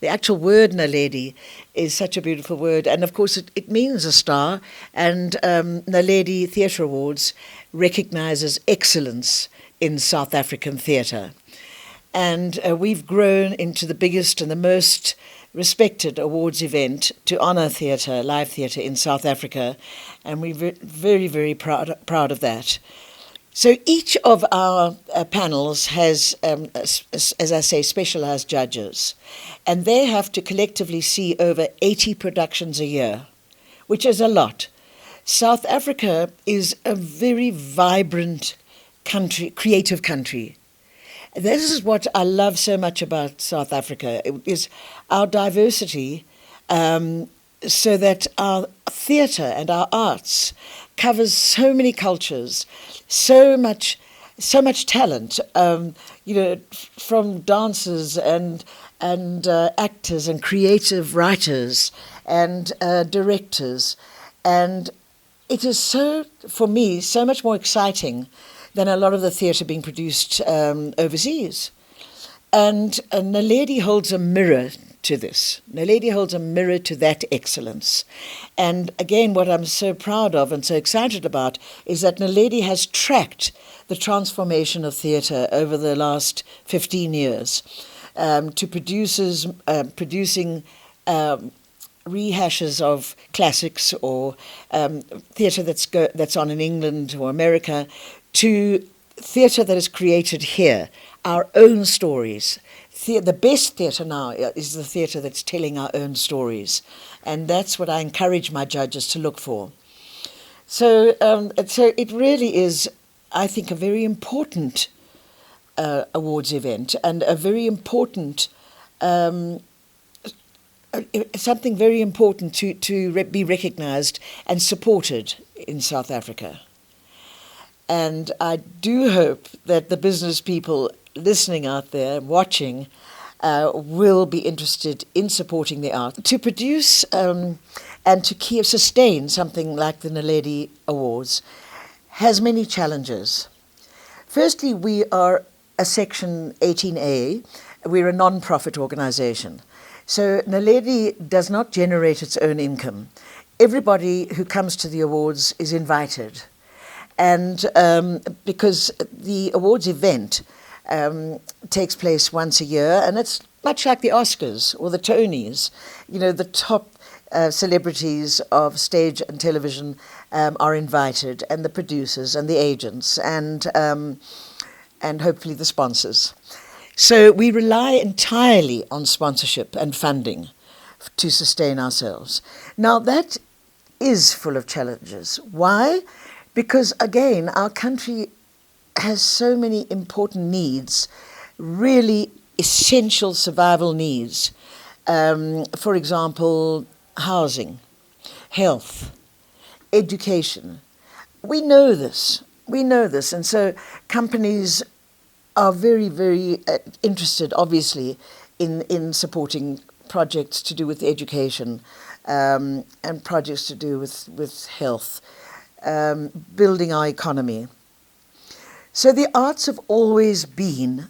the actual word Naledi is such a beautiful word. And of course, it means a star. And Naledi Theatre Awards recognises excellence in South African theatre. And we've grown into the biggest and the most respected awards event to honour theatre, live theatre in South Africa. And we're very, very proud of that. So each of our panels has, as I say, specialised judges. And they have to collectively see over 80 productions a year, which is a lot. South Africa is a very vibrant country, creative country. This is what I love so much about South Africa, is our diversity, so that our theatre and our arts covers so many cultures, so much talent, from dancers and actors and creative writers and directors. And it is so, for me, so much more exciting than a lot of the theatre being produced overseas. And Naledi holds a mirror to this. Naledi holds a mirror to that excellence. And again, what I'm so proud of and so excited about is that Naledi has tracked the transformation of theatre over the last 15 years to producing rehashes of classics or theatre that's on in England or America, to theatre that is created here, our own stories. The best theatre now is the theatre that's telling our own stories. And that's what I encourage my judges to look for. So it really is, I think, a very important awards event, and a very important, something very important to be recognised and supported in South Africa. And I do hope that the business people listening out there, watching, will be interested in supporting the art. To produce and to sustain something like the Naledi Awards has many challenges. Firstly, we are a Section 18A. We're a non-profit organisation. So Naledi does not generate its own income. Everybody who comes to the awards is invited. And because the awards event takes place once a year, and it's much like the Oscars or the Tonys. The top celebrities of stage and television are invited, and the producers and the agents and hopefully the sponsors. So we rely entirely on sponsorship and funding to sustain ourselves. Now that is full of challenges. Why? Because again, our country has so many important needs, really essential survival needs. For example, housing, health, education. We know this. And so companies are very, very interested, obviously, in supporting projects to do with education and projects to do with health, building our economy. So the arts have always been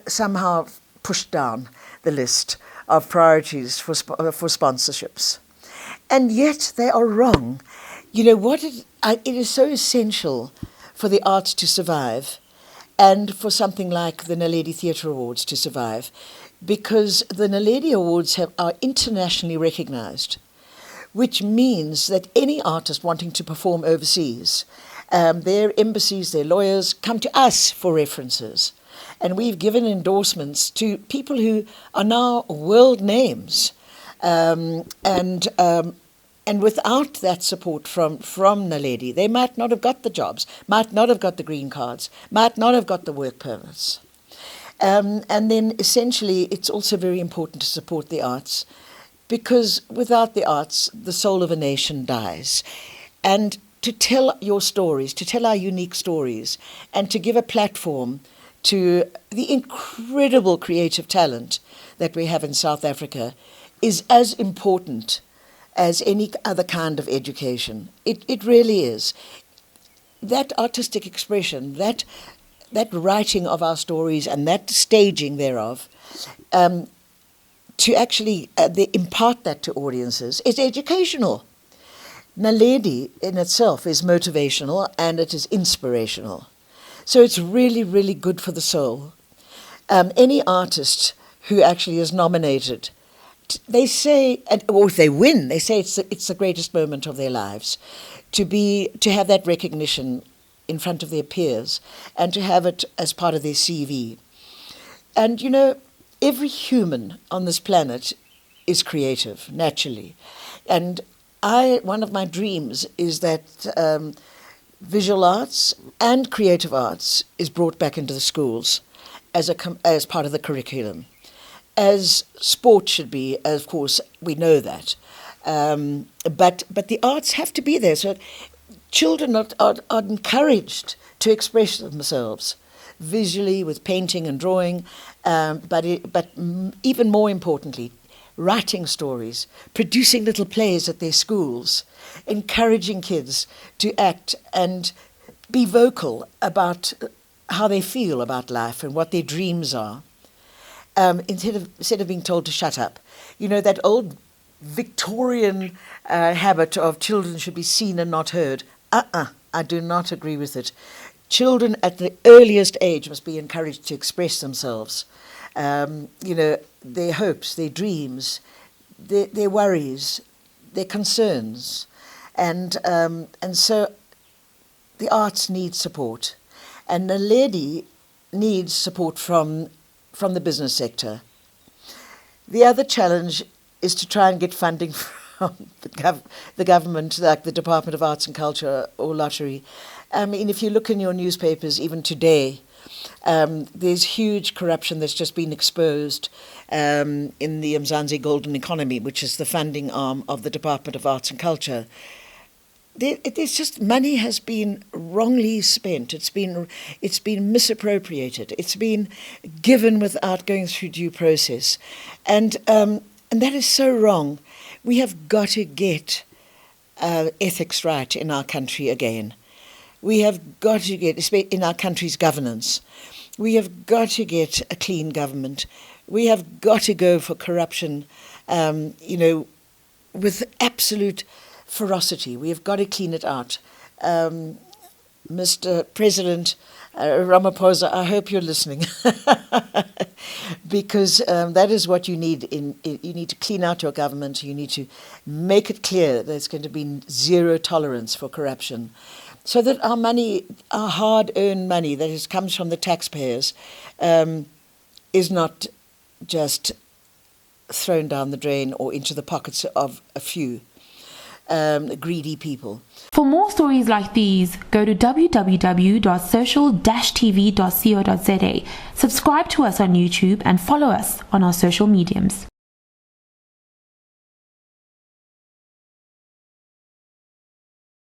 somehow pushed down the list of priorities for sponsorships. And yet they are wrong. It is so essential for the arts to survive, and for something like the Naledi Theatre Awards to survive, because the Naledi Awards are internationally recognised, which means that any artist wanting to perform overseas, their embassies, their lawyers, come to us for references. And we've given endorsements to people who are now world names. And without that support from Naledi, they might not have got the jobs, might not have got the green cards, might not have got the work permits. And then essentially, it's also very important to support the arts, because without the arts, the soul of a nation dies. And to tell your stories, to tell our unique stories, and to give a platform to the incredible creative talent that we have in South Africa is as important as any other kind of education. It really is. That artistic expression, that writing of our stories and that staging thereof, to actually impart that to audiences is educational. Naledi in itself is motivational and it is inspirational. So it's really, really good for the soul. Any artist who actually is nominated, they say, or if they win, they say it's the greatest moment of their lives, to have that recognition in front of their peers and to have it as part of their CV. And you know, every human on this planet is creative, naturally. And one of my dreams is that visual arts and creative arts is brought back into the schools as part of the curriculum. As sport should be, of course, we know that. But the arts have to be there. So children are encouraged to express themselves visually with painting and drawing, but even more importantly, writing stories, producing little plays at their schools, encouraging kids to act and be vocal about how they feel about life and what their dreams are, instead of being told to shut up. You know, that old Victorian habit of children should be seen and not heard. I do not agree with it. Children at the earliest age must be encouraged to express themselves. You know, their hopes, their dreams, their worries, their concerns. And so the arts need support. And Naledi needs support from the business sector. The other challenge is to try and get funding from the government, like the Department of Arts and Culture or Lottery. I mean, if you look in your newspapers, even today, there's huge corruption that's just been exposed in the Mzansi Golden Economy, which is the funding arm of the Department of Arts and Culture. There's just money has been wrongly spent. It's been misappropriated. It's been given without going through due process, and that is so wrong. We have got to get ethics right in our country again. We have got to get, in our country's governance, we have got to get a clean government. We have got to go for corruption, you know, with absolute ferocity. We have got to clean it out. Mr. President Ramaphosa, I hope you're listening, because that is what you need. You need to clean out your government. You need to make it clear that there's going to be zero tolerance for corruption, so that our money, our hard-earned money that comes from the taxpayers, is not just thrown down the drain or into the pockets of a few greedy people. For more stories like these, go to www.social-tv.co.za, subscribe to us on YouTube and follow us on our social mediums.